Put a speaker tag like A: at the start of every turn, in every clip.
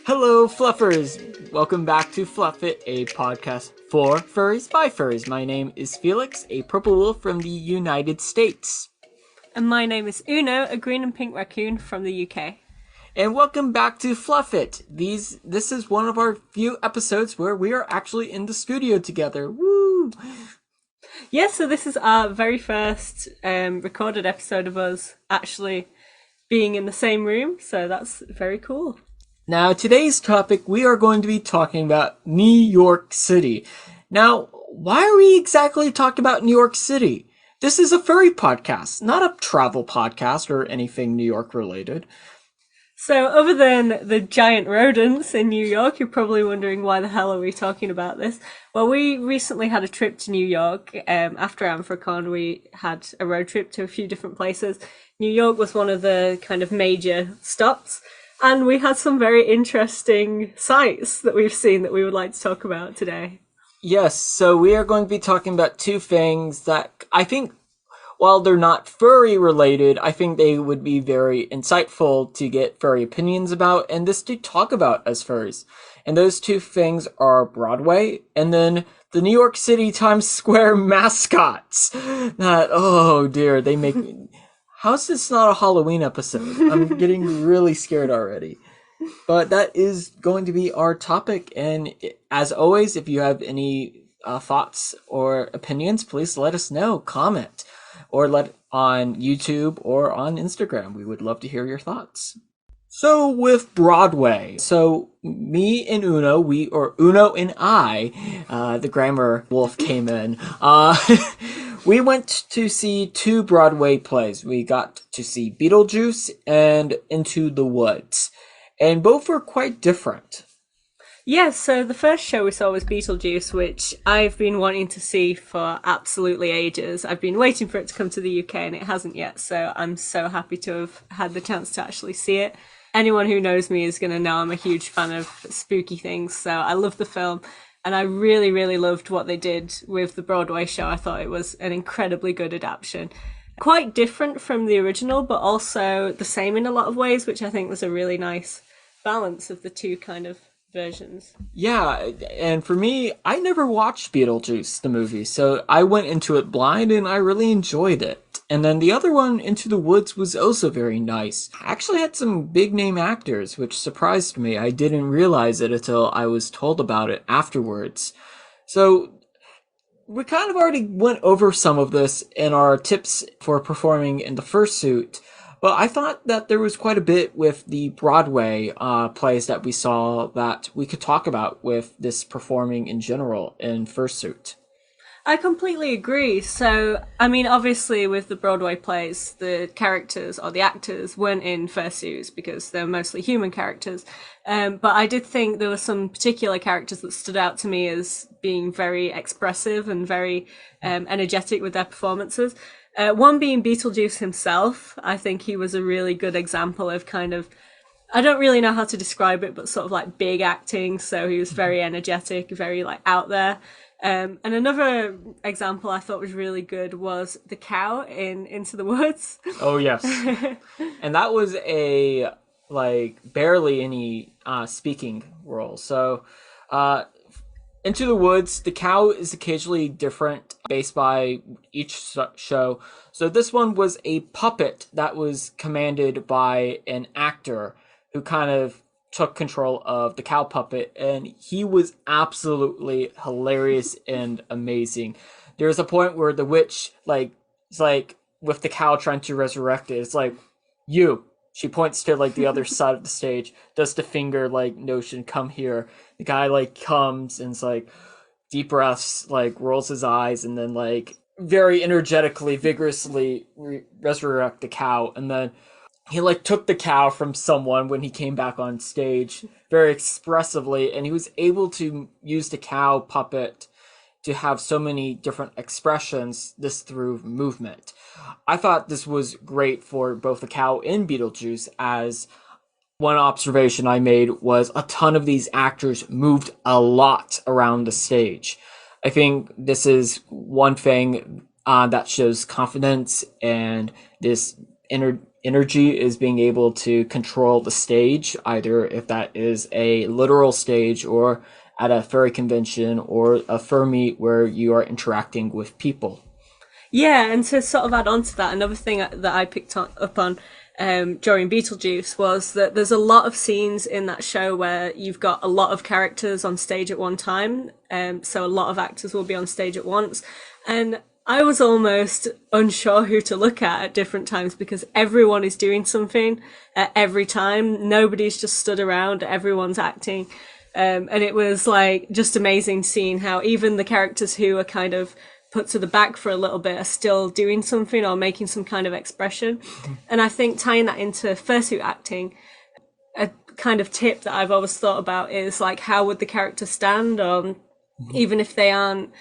A: Hello, Fluffers! Welcome back to Fluff It, a podcast for furries by furries. My name is Felix, a purple wolf from the United States.
B: And my name is Uno, a green and pink raccoon from the UK.
A: And welcome back to Fluff It. This is one of our few episodes where we are actually in the studio together. Woo!
B: Yeah, so this is our very first recorded episode of us actually being in the same room, so that's very cool.
A: Now, today's topic, we are going to be talking about New York City. Now, why are we exactly talking about New York City? This is a furry podcast, not a travel podcast or anything New York related.
B: So, other than the giant rodents in New York, you're probably wondering why the hell are we talking about this? Well, we recently had a trip to New York. After AmFricon, we had a road trip to a few different places. New York was one of the kind of major stops. And we had some very interesting sights that we've seen that we would like to talk about today.
A: Yes, so we are going to be talking about two things that I think, while they're not furry related, I think they would be very insightful to get furry opinions about and just to talk about as furries. And those two things are Broadway and then the New York City Times Square mascots. Oh dear, they make me... How's this not a Halloween episode? I'm getting really scared already. But that is going to be our topic. And as always, if you have any thoughts or opinions, please let us know. Comment or let on YouTube or on Instagram. We would love to hear your thoughts. So with Broadway, so me and Uno, Uno and I, the grammar wolf came in, we went to see two Broadway plays. We got to see Beetlejuice and Into the Woods, and both were quite different.
B: Yeah, so the first show we saw was Beetlejuice, which I've been wanting to see for absolutely ages. I've been waiting for it to come to the UK and it hasn't yet, so I'm so happy to have had the chance to actually see it. Anyone who knows me is going to know I'm a huge fan of spooky things, so I love the film. And I really, really loved what they did with the Broadway show. I thought it was an incredibly good adaptation. Quite different from the original, but also the same in a lot of ways, which I think was a really nice balance of the two kind of versions.
A: Yeah, and for me, I never watched Beetlejuice, the movie, so I went into it blind and I really enjoyed it. And then the other one, Into the Woods, was also very nice. I actually had some big name actors, which surprised me. I didn't realize it until I was told about it afterwards. So we kind of already went over some of this in our tips for performing in the fursuit. But I thought that there was quite a bit with the Broadway plays that we saw that we could talk about with this performing in general in fursuit.
B: I completely agree. So, I mean, obviously with the Broadway plays, the characters or the actors weren't in fursuits because they're mostly human characters. But I did think there were some particular characters that stood out to me as being very expressive and very energetic with their performances. One being Beetlejuice himself. I think he was a really good example of kind of, I don't really know how to describe it, but sort of like big acting. So he was very energetic, very like out there. And another example I thought was really good was the cow in Into the Woods.
A: Oh, yes. And that was a, like, barely any speaking role. So, Into the Woods, the cow is occasionally different based by each show. So this one was a puppet that was commanded by an actor who kind of took control of the cow puppet, and he was absolutely hilarious and amazing. There's a point where the witch, like, it's like with the cow trying to resurrect it, it's like, you. She points to like the other side of the stage, does the finger like notion, come here. The guy like comes and it's like deep breaths, like rolls his eyes, and then like very energetically, vigorously resurrect the cow, and then he like took the cow from someone when he came back on stage very expressively, and he was able to use the cow puppet to have so many different expressions just through movement. I thought this was great for both the cow and Beetlejuice, as one observation I made was a ton of these actors moved a lot around the stage. I think this is one thing that shows confidence and this energy is being able to control the stage, either if that is a literal stage or at a furry convention or a fur meet where you are interacting with people.
B: Yeah, and to sort of add on to that, another thing that I picked up on during Beetlejuice was that there's a lot of scenes in that show where you've got a lot of characters on stage at one time. So a lot of actors will be on stage at once. And I was almost unsure who to look at different times because everyone is doing something at every time. Nobody's just stood around, everyone's acting. And it was like just amazing seeing how even the characters who are kind of put to the back for a little bit are still doing something or making some kind of expression. And I think tying that into fursuit acting, a kind of tip that I've always thought about is like, how would the character stand on, even if they aren't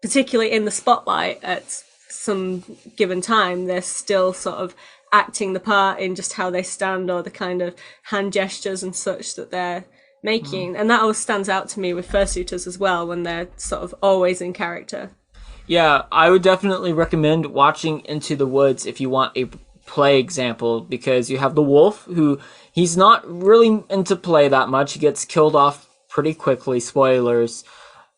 B: particularly in the spotlight at some given time, they're still sort of acting the part in just how they stand or the kind of hand gestures and such that they're making. And that always stands out to me with fursuiters as well, when they're sort of always in character.
A: Yeah, I would definitely recommend watching Into the Woods if you want a play example, because you have the wolf, who he's not really into play that much. He gets killed off pretty quickly, spoilers,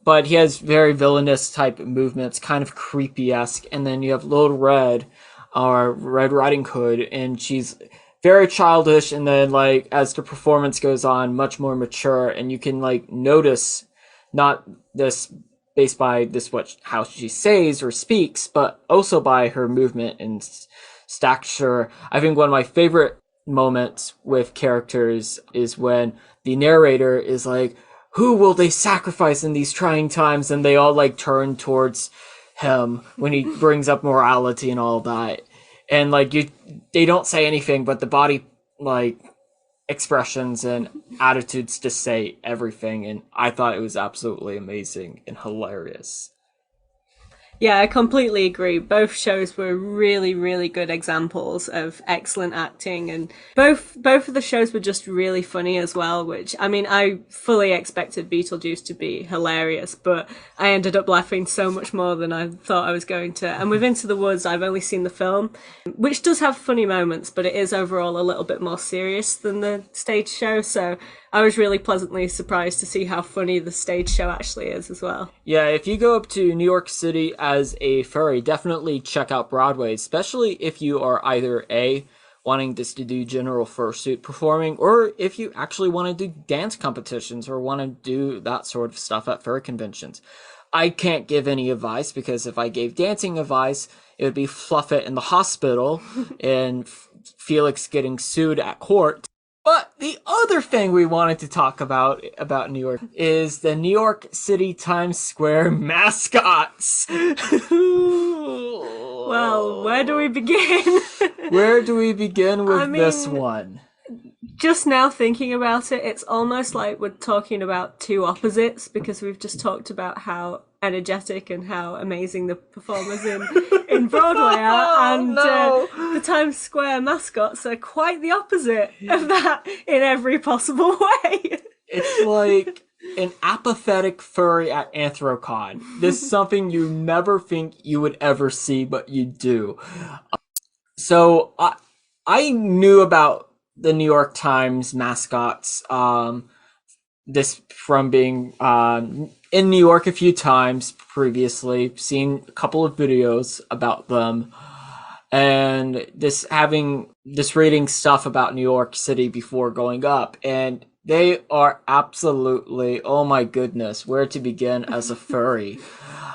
A: but he has very villainous type movements, kind of creepy-esque. And then you have Little Red, or Red Riding Hood, and she's very childish, and then like as the performance goes on, much more mature, and you can like notice not this based by this what how she says or speaks, but also by her movement and stature. I think one of my favorite moments with characters is when the narrator is like, "Who will they sacrifice in these trying times?" And they all like turn towards him when he brings up morality and all that. And like they don't say anything, but the body like expressions and attitudes to say everything, and I thought it was absolutely amazing and hilarious.
B: Yeah, I completely agree. Both shows were really, really good examples of excellent acting, and both of the shows were just really funny as well. Which, I mean, I fully expected Beetlejuice to be hilarious, but I ended up laughing so much more than I thought I was going to. And with Into the Woods, I've only seen the film, which does have funny moments, but it is overall a little bit more serious than the stage show. So I was really pleasantly surprised to see how funny the stage show actually is as well.
A: Yeah, if you go up to New York City as a furry, definitely check out Broadway, especially if you are either A, wanting just to do general fursuit performing, or if you actually want to do dance competitions or want to do that sort of stuff at furry conventions. I can't give any advice, because if I gave dancing advice, it would be Fluff It in the hospital and Felix getting sued at court. But the other thing we wanted to talk about New York is the New York City Times Square mascots.
B: Well, where do we begin?
A: Where do we begin with
B: I mean,
A: this one?
B: Just now thinking about it, it's almost like we're talking about two opposites, because we've just talked about how energetic and how amazing the performers in Broadway are, and the Times Square mascots are quite the opposite of that in every possible way.
A: It's like an apathetic furry at Anthrocon. This is something you never think you would ever see, but you do. So I knew about the New York Times mascots. This from being in New York a few times previously, seen a couple of videos about them, and this reading stuff about New York City before going up, and they are absolutely, oh my goodness, where to begin as a furry.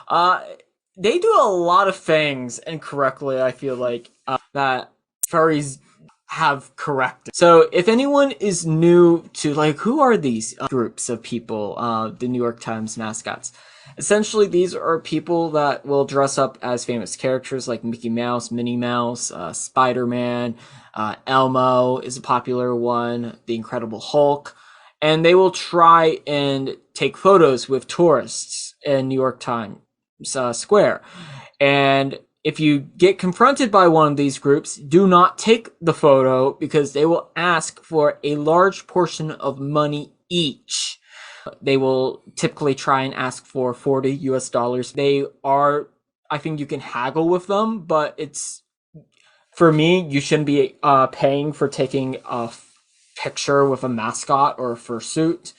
A: They do a lot of things incorrectly, I feel like, that furries have corrected. So if anyone is new to, like, who are these groups of people, the New York Times mascots? Essentially, these are people that will dress up as famous characters like Mickey Mouse, Minnie Mouse, Spider-Man, Elmo is a popular one, the Incredible Hulk, and they will try and take photos with tourists in New York Times Square. And if you get confronted by one of these groups, do not take the photo, because they will ask for a large portion of money each. They will typically try and ask for 40 US dollars. They are, I think you can haggle with them, but it's for me, you shouldn't be paying for taking a picture with a mascot or a fursuit.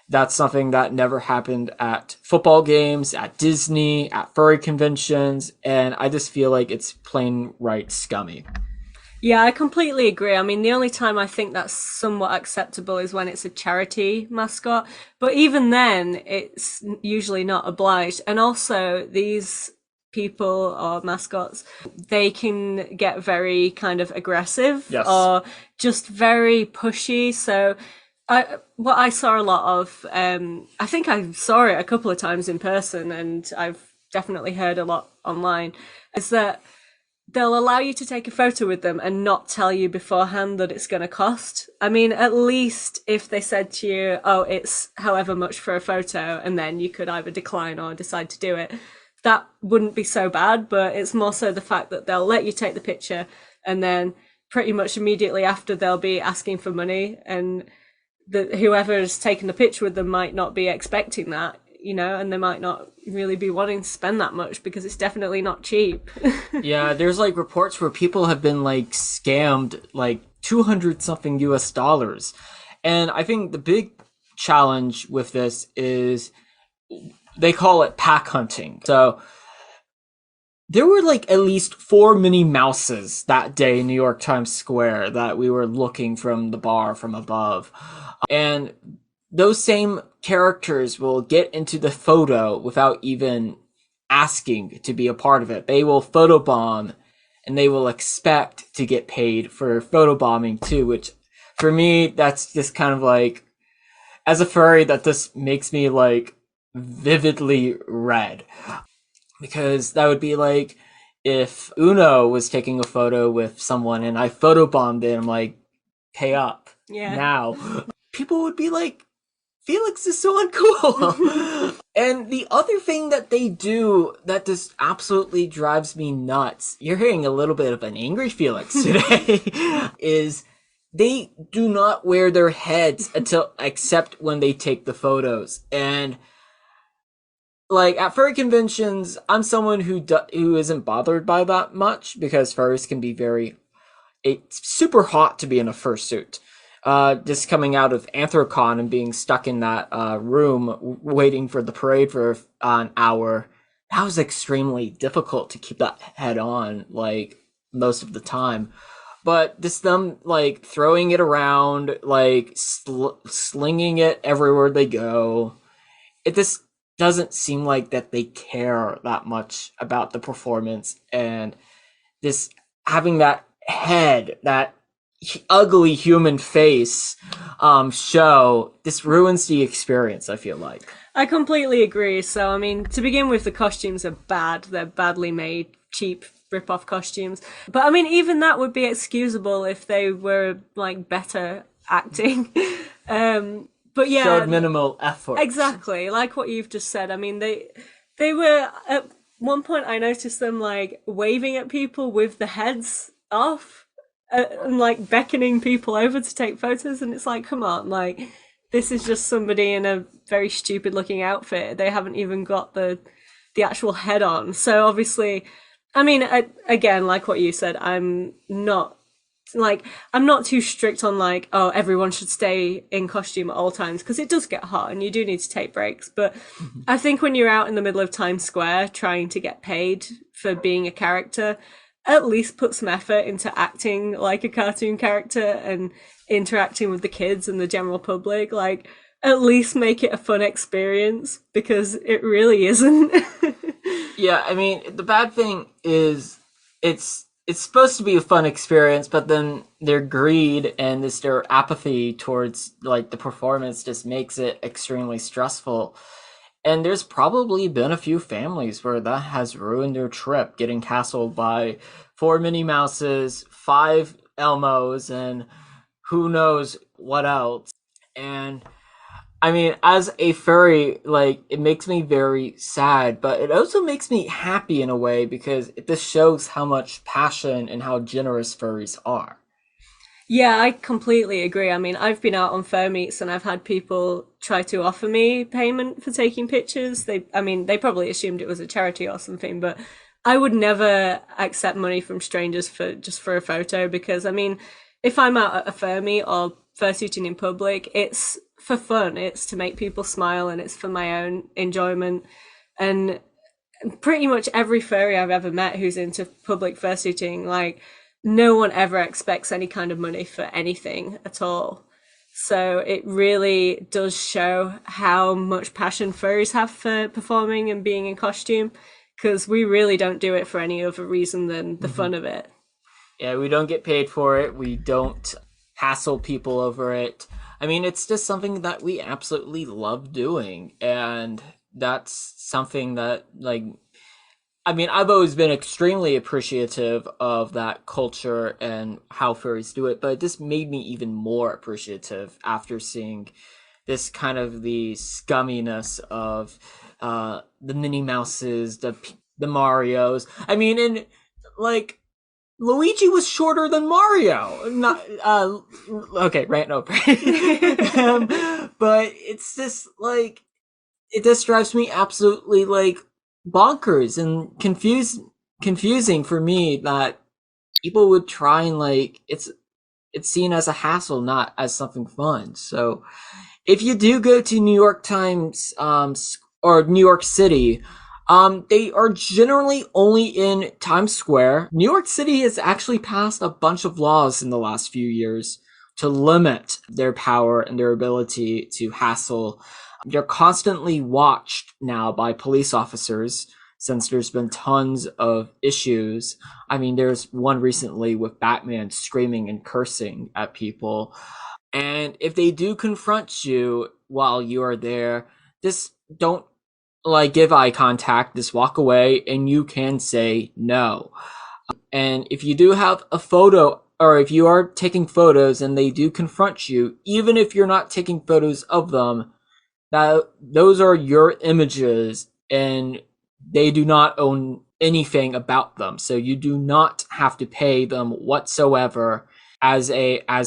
A: That's something that never happened at football games, at Disney, at furry conventions, and I just feel like it's plain right scummy.
B: Yeah, I completely agree. I mean, the only time I think that's somewhat acceptable is when it's a charity mascot. But even then, it's usually not obliged. And also, these people or mascots, they can get very kind of aggressive
A: Yes.
B: or just very pushy. So, what I saw a lot of, I think I saw it a couple of times in person, and I've definitely heard a lot online, is that they'll allow you to take a photo with them and not tell you beforehand that it's going to cost. I mean, at least if they said to you, oh, it's however much for a photo, and then you could either decline or decide to do it, that wouldn't be so bad. But it's more so the fact that they'll let you take the picture, and then pretty much immediately after they'll be asking for money, and whoever's taken the picture with them might not be expecting that, and they might not really be wanting to spend that much because it's definitely not cheap.
A: Yeah, there's like reports where people have been like scammed like 200 something US dollars. And I think the big challenge with this is they call it pack hunting. So there were like at least four Minnie Mouses that day in New York Times Square that we were looking from the bar from above. And those same characters will get into the photo without even asking to be a part of it. They will photobomb and they will expect to get paid for photobombing too, which for me, that's just kind of like, as a furry, that just makes me like vividly red. Because that would be like if Uno was taking a photo with someone and I photobombed it, I'm like, pay up
B: Yeah.
A: now. People would be like, Felix is so uncool. And the other thing that they do that just absolutely drives me nuts, you're hearing a little bit of an angry Felix today, is they do not wear their heads until except when they take the photos. And like at furry conventions, I'm someone who isn't bothered by that much because furries can be it's super hot to be in a fursuit. Just coming out of Anthrocon and being stuck in that room waiting for the parade for an hour, that was extremely difficult to keep that head on like most of the time. But just them like throwing it around, like slinging it everywhere they go, it just doesn't seem like that they care that much about the performance, and this having that head, that ugly human face show, this ruins the experience, I feel like.
B: I completely agree. So, I mean, to begin with, the costumes are bad. They're badly made, cheap rip-off costumes. But I mean, even that would be excusable if they were like better acting. But yeah,
A: showed minimal effort.
B: Exactly, like what you've just said. I mean, they were at one point. I noticed them like waving at people with the heads off, and like beckoning people over to take photos. And it's like, come on, like this is just somebody in a very stupid looking outfit. They haven't even got the actual head on. So obviously, I mean, again, like what you said, I'm not too strict on like, oh, everyone should stay in costume at all times, because it does get hot and you do need to take breaks. But I think when you're out in the middle of Times Square trying to get paid for being a character, at least put some effort into acting like a cartoon character and interacting with the kids and the general public. Like, at least make it a fun experience, because it really isn't.
A: Yeah, I mean, the bad thing is it's supposed to be a fun experience, but then their greed and their apathy towards like the performance just makes it extremely stressful. And there's probably been a few families where that has ruined their trip, getting hassled by four Minnie Mouses, five Elmos, and who knows what else. And I mean, as a furry, like, it makes me very sad, but it also makes me happy in a way because this shows how much passion and how generous furries are.
B: Yeah, I completely agree. I mean, I've been out on fur meets and I've had people try to offer me payment for taking pictures. I mean, they probably assumed it was a charity or something, but I would never accept money from strangers for a photo because I mean, if I'm out at a Fermi or fursuiting in public, it's for fun. It's to make people smile and it's for my own enjoyment. And pretty much every furry I've ever met who's into public fursuiting, like no one ever expects any kind of money for anything at all. So it really does show how much passion furries have for performing and being in costume, because we really don't do it for any other reason than the fun of it.
A: Yeah, we don't get paid for it. We don't hassle people over it. I mean, it's just something that we absolutely love doing. And that's something that, like, I mean, I've always been extremely appreciative of that culture and how furries do it, but it just made me even more appreciative after seeing this kind of the scumminess of the Minnie Mouses, the Marios. I mean, and like Luigi was shorter than Mario. Not okay, rant over. But it's just like it just drives me absolutely like bonkers and confusing for me that people would try and like it's seen as a hassle, not as something fun. So if you do go to New York Times or New York City, they are generally only in Times Square. New York City has actually passed a bunch of laws in the last few years to limit their power and their ability to hassle. They're constantly watched now by police officers since there's been tons of issues. I mean, there's one recently with Batman screaming and cursing at people. And if they do confront you while you are there, just don't like give eye contact, just walk away and you can say no. And if you do have a photo or if you are taking photos and they do confront you, even if you're not taking photos of them, that those are your images and they do not own anything about them. So you do not have to pay them whatsoever as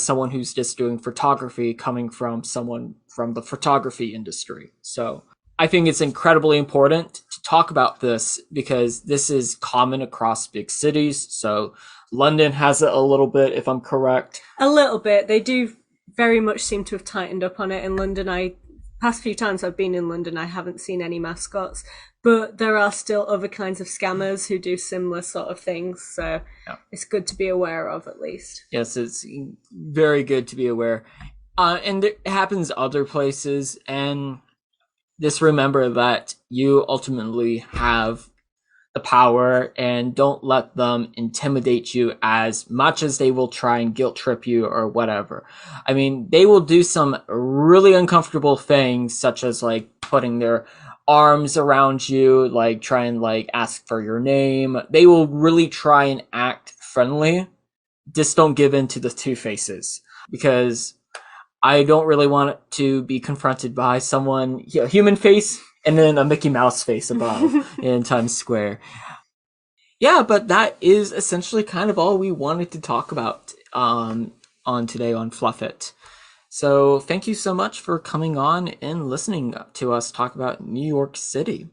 A: someone who's just doing photography coming from someone from the photography industry. So I think it's incredibly important to talk about this because this is common across big cities. So London has it a little bit, if I'm correct.
B: A little bit. They do very much seem to have tightened up on it in London. Past few times I've been in London, I haven't seen any mascots, but there are still other kinds of scammers who do similar sort of things. So yeah, it's good to be aware of at least.
A: Yes, it's very good to be aware. And it happens other places. And just remember that you ultimately have the power and don't let them intimidate you as much as they will try and guilt trip you or whatever. I mean, they will do some really uncomfortable things such as like putting their arms around you, like try and like ask for your name. They will really try and act friendly. Just don't give in to the two faces because I don't really want to be confronted by someone, a human face and then a Mickey Mouse face above in Times Square. Yeah, but that is essentially kind of all we wanted to talk about on today on Fluff It. So thank you so much for coming on and listening to us talk about New York City.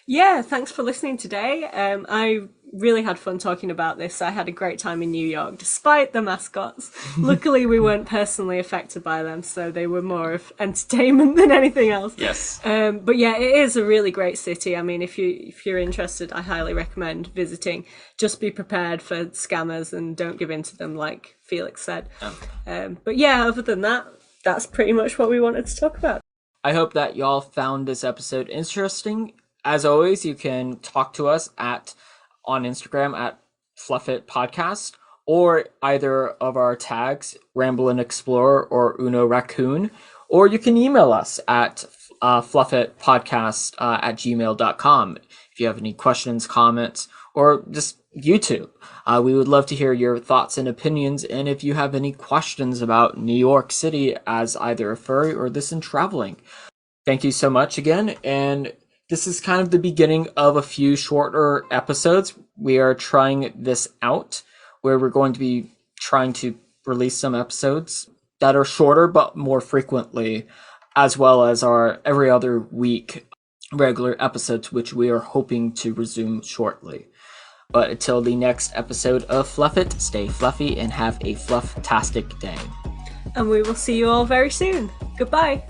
B: Yeah, thanks for listening today. I really had fun talking about this. I had a great time in New York, despite the mascots. Luckily, we weren't personally affected by them, so they were more of entertainment than anything else.
A: Yes.
B: But yeah, it is a really great city. I mean, if you're interested, I highly recommend visiting. Just be prepared for scammers and don't give in to them, like Felix said. Oh. But yeah, other than that, that's pretty much what we wanted to talk about.
A: I hope that y'all found this episode interesting. As always, you can talk to us on Instagram at Fluffit Podcast or either of our tags, Ramblin' Explorer or Uno Raccoon, or you can email us at fluffitpodcast at gmail.com if you have any questions, comments, or just YouTube. We would love to hear your thoughts and opinions, and if you have any questions about New York City as either a furry or this in traveling. Thank you so much again, and this is kind of the beginning of a few shorter episodes. We are trying this out where we're going to be trying to release some episodes that are shorter but more frequently, as well as our every other week regular episodes, which we are hoping to resume shortly. But until the next episode of Fluff It, stay fluffy and have a fluff-tastic day.
B: And we will see you all very soon. Goodbye.